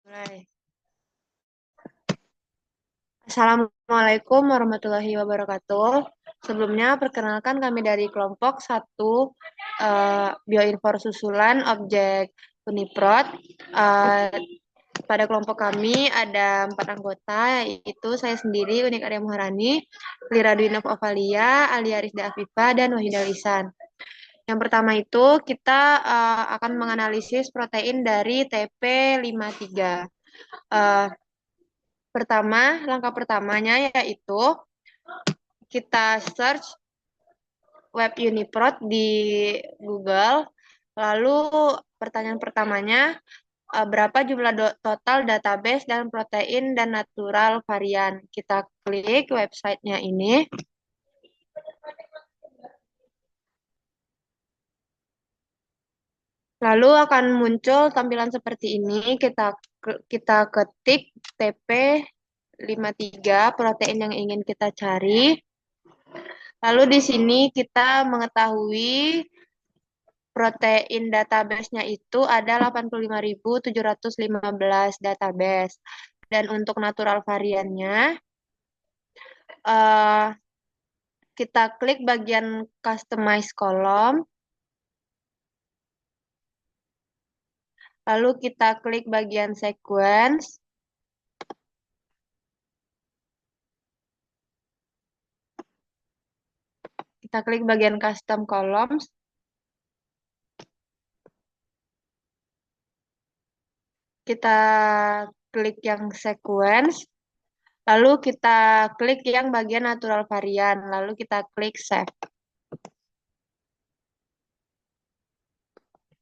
Mulai. Assalamualaikum warahmatullahi wabarakatuh. Sebelumnya, perkenalkan kami dari kelompok 1 Bioinfor Susulan Objek Uniprot. Eh, pada kelompok kami ada 4 anggota, yaitu saya sendiri, Unik Arya Muharani, Lira Dwinov Ovalia, Alia Rizda Afifa, dan Wahida Lisan. Yang pertama itu kita akan menganalisis protein dari TP53. Eh, langkah pertamanya yaitu kita search web Uniprot di Google. Lalu pertanyaan pertamanya, berapa jumlah total database dan protein dan natural varian. Kita klik websitenya ini. Lalu akan muncul tampilan seperti ini. Kita ketik TP53 protein yang ingin kita cari. Lalu di sini kita mengetahui protein database-nya itu ada 85.715 database. Dan untuk natural variannya, eh, kita klik bagian customize column, lalu kita klik bagian sequence, kita klik bagian custom columns, kita klik yang sequence, lalu kita klik yang bagian natural varian, lalu kita klik save.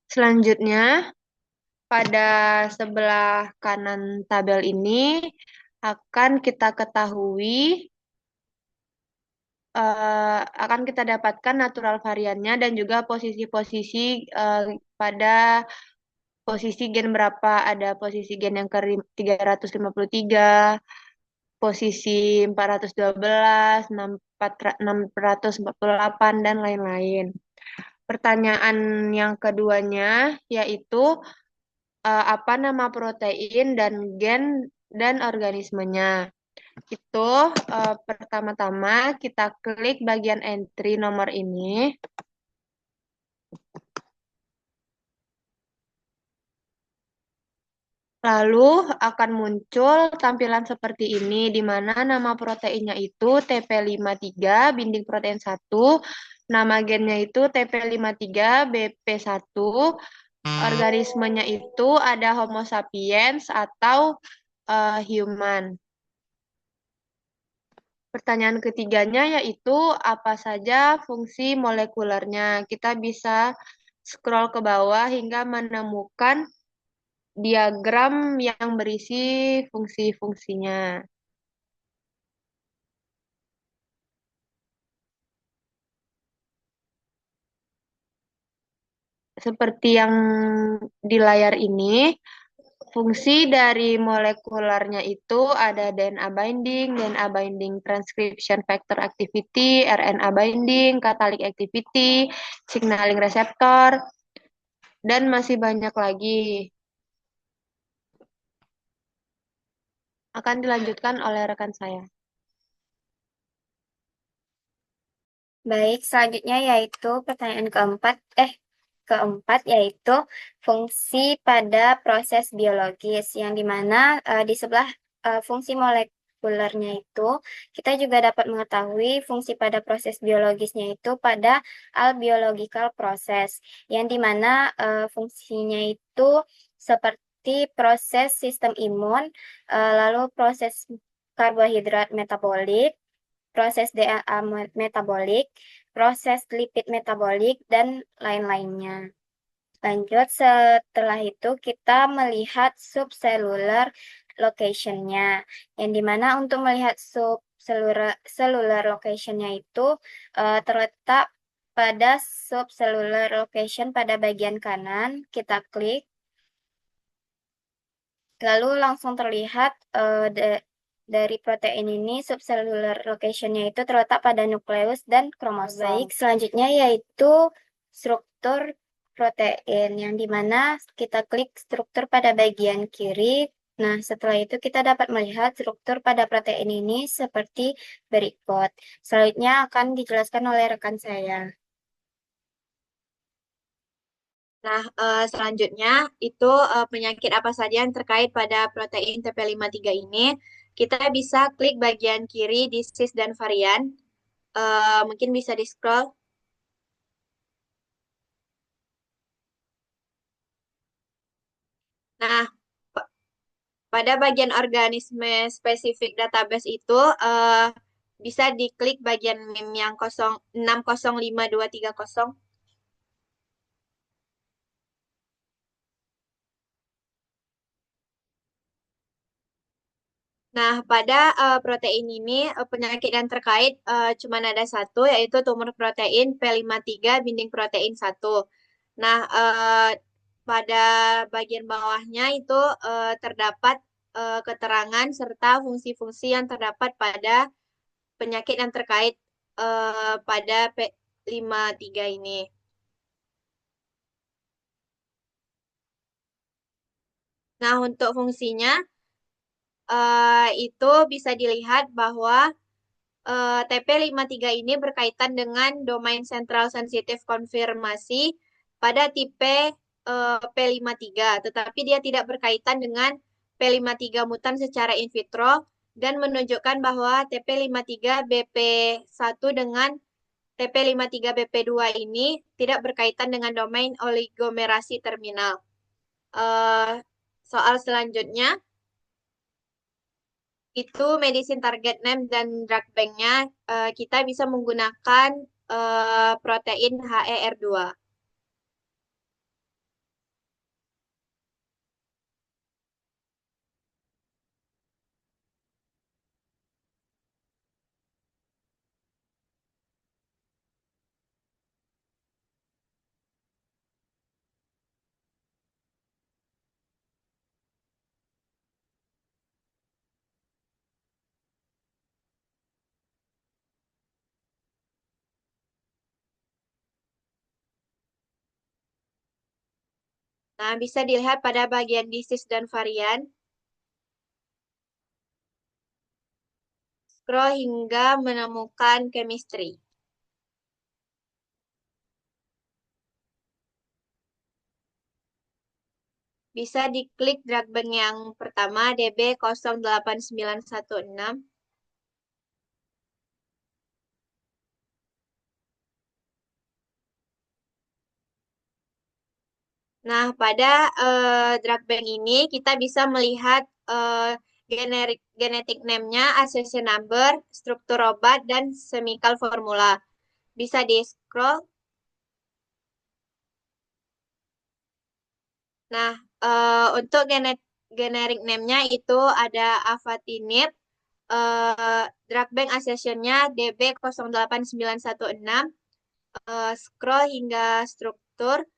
Selanjutnya, pada sebelah kanan tabel ini akan kita ketahui, akan kita dapatkan natural variannya dan juga posisi-posisi pada posisi gen berapa. Ada posisi gen yang ke 353, posisi 412, 648, dan lain-lain. Pertanyaan yang keduanya yaitu apa nama protein dan gen dan organismenya. Itu pertama-tama kita klik bagian entry nomor ini. Lalu akan muncul tampilan seperti ini, di mana nama proteinnya itu TP53 binding protein 1, nama gennya itu TP53BP1, organismenya itu ada Homo sapiens atau human. Pertanyaan ketiganya yaitu apa saja fungsi molekulernya. Kita bisa scroll ke bawah hingga menemukan diagram yang berisi fungsi-fungsinya. Seperti yang di layar ini, fungsi dari molekulernya itu ada DNA binding transcription factor activity, RNA binding, catalytic activity, signaling receptor, dan masih banyak lagi. Akan dilanjutkan oleh rekan saya. Baik, selanjutnya yaitu pertanyaan keempat yaitu fungsi pada proses biologis yang dimana di sebelah fungsi molekulernya itu kita juga dapat mengetahui fungsi pada proses biologisnya itu pada biological process yang dimana fungsinya itu seperti proses sistem imun, lalu proses karbohidrat metabolik, proses DNA metabolik, proses lipid metabolik, dan lain-lainnya. Lanjut, setelah itu kita melihat subcellular location-nya, yang dimana untuk melihat subcellular location-nya itu terletak pada subcellular location pada bagian kanan, kita klik, lalu langsung terlihat dari protein ini subcellular location-nya itu terletak pada nukleus dan kromosom. Baik, selanjutnya yaitu struktur protein yang dimana kita klik struktur pada bagian kiri, Nah, setelah itu kita dapat melihat struktur pada protein ini seperti berikut. Selanjutnya akan dijelaskan oleh rekan saya. Nah, selanjutnya itu penyakit apa saja yang terkait pada protein TP53 ini. Kita bisa klik bagian kiri disease dan varian. Mungkin bisa di-scroll. Nah, pada bagian organisme spesifik database itu bisa diklik bagian mem yang 605.230. Nah, pada protein ini penyakit yang terkait cuma ada satu, yaitu tumor protein P53 binding protein 1. Nah, pada bagian bawahnya itu terdapat keterangan serta fungsi-fungsi yang terdapat pada penyakit yang terkait pada P53 ini. Nah, untuk fungsinya itu bisa dilihat bahwa TP53 ini berkaitan dengan domain sentral sensitif konfirmasi pada tipe P53, tetapi dia tidak berkaitan dengan P53 mutan secara in vitro dan menunjukkan bahwa TP53BP1 dengan TP53BP2 ini tidak berkaitan dengan domain oligomerasi terminal. Eh, Soal selanjutnya, itu medicine target name dan drug bank-nya kita bisa menggunakan protein HER2. Nah, bisa dilihat pada bagian disease dan varian. Scroll hingga menemukan chemistry. Bisa diklik drug bank yang pertama DB08916. Nah, pada drug bank ini kita bisa melihat genetic name-nya, association number, struktur obat, dan chemical formula. Bisa di-scroll. Nah, untuk generic name-nya itu ada afatinib, drug bank association-nya DB08916, scroll hingga struktur.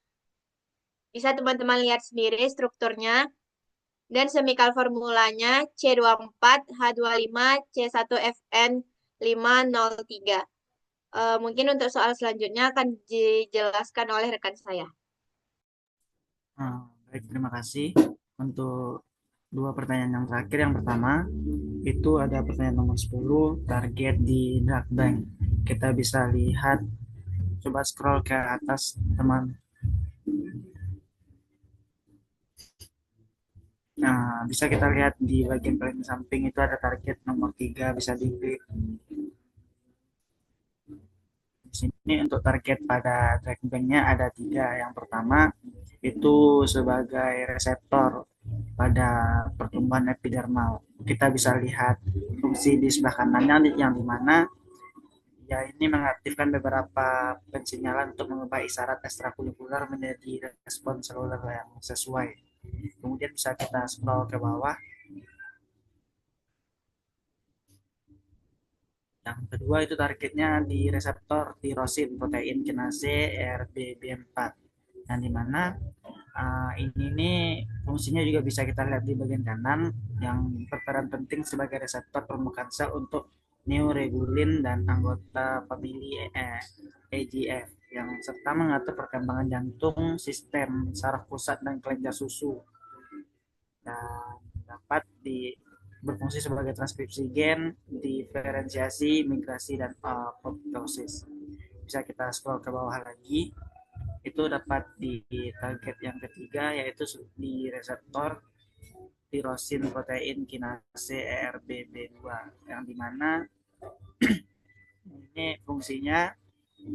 Bisa teman-teman lihat sendiri strukturnya. Dan semikal formulanya C24H25C1FN503. Mungkin untuk soal selanjutnya akan dijelaskan oleh rekan saya. Baik, terima kasih untuk dua pertanyaan yang terakhir. Yang pertama, itu ada pertanyaan nomor 10, target di drug bank. Kita bisa lihat, coba scroll ke atas, teman. Nah, bisa kita lihat di bagian paling samping itu ada target nomor 3, bisa diklik. Di sini untuk target pada drug bank-nya ada 3. Yang pertama, itu sebagai reseptor pada pertumbuhan epidermal. Kita bisa lihat fungsi di sebelah kanannya yang dimana ya ini mengaktifkan beberapa pensinyalan untuk mengubah isyarat ekstrakulikuler menjadi respon seluler yang sesuai. Kemudian bisa kita scroll ke bawah. Yang kedua itu targetnya di reseptor tirosin protein kinase RBB4, yang dimana ini nih fungsinya juga bisa kita lihat di bagian kanan, yang berperan penting sebagai reseptor permukaan sel untuk neuregulin dan anggota famili EGF yang serta mengatur perkembangan jantung, sistem saraf pusat dan kelenjar susu. Dan dapat berfungsi sebagai transkripsi gen, diferensiasi, migrasi, dan apoptosis. Bisa kita scroll ke bawah lagi, itu dapat di target yang ketiga, yaitu di reseptor tirosin protein kinase ERBB2, yang dimana ini fungsinya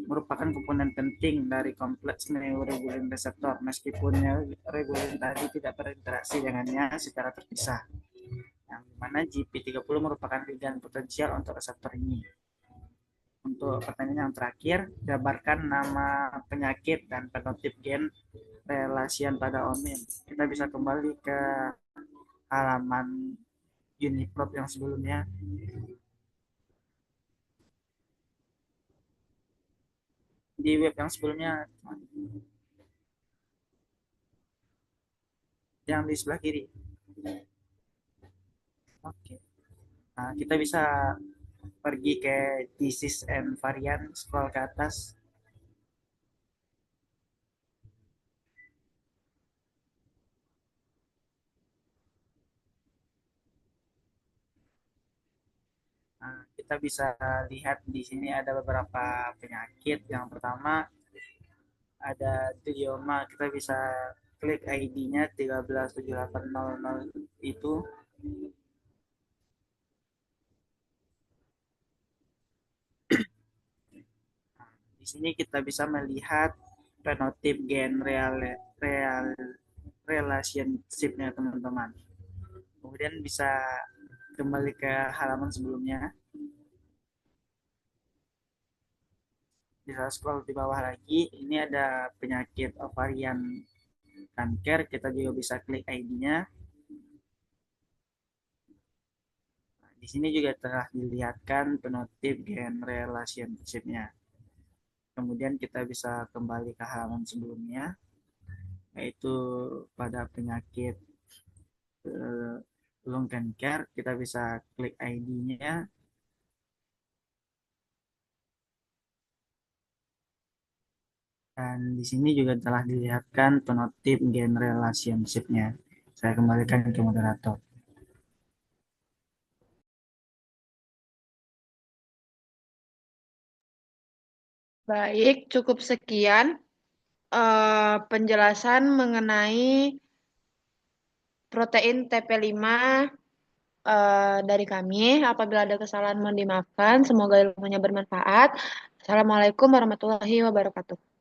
merupakan komponen penting dari kompleks neuroregulin reseptor, meskipun neuroregulin tadi tidak berinteraksi dengannya secara terpisah, yang dimana GP30 merupakan ligand potensial untuk reseptor ini. Untuk pertanyaan yang terakhir, jabarkan nama penyakit dan fenotip gen relasian pada omin. Kita bisa kembali ke halaman Uniprot yang sebelumnya. Di web yang sebelumnya, yang di sebelah kiri. Oke. Nah, kita bisa pergi ke disease and variant, scroll ke atas. Nah, kita bisa lihat di sini ada beberapa penyakit. Yang pertama ada glioma. Kita bisa klik ID-nya 137800 itu. Di sini kita bisa melihat fenotip gen relationship-nya teman-teman. Kemudian bisa kembali ke halaman sebelumnya. Bisa scroll di bawah lagi. Ini ada penyakit ovarian kanker. Kita juga bisa klik ID-nya. Di sini juga telah dilihatkan penotip gen relationship-nya. Kemudian kita bisa kembali ke halaman sebelumnya, yaitu pada penyakit lung cancer. Kita bisa klik ID-nya. Dan di sini juga telah dilihatkan penotip gen relationship-nya. Saya kembalikan ke moderator. Baik, cukup sekian penjelasan mengenai protein TP5 dari kami. Apabila ada kesalahan mohon dimaafkan. Semoga ilmunya bermanfaat. Assalamualaikum warahmatullahi wabarakatuh.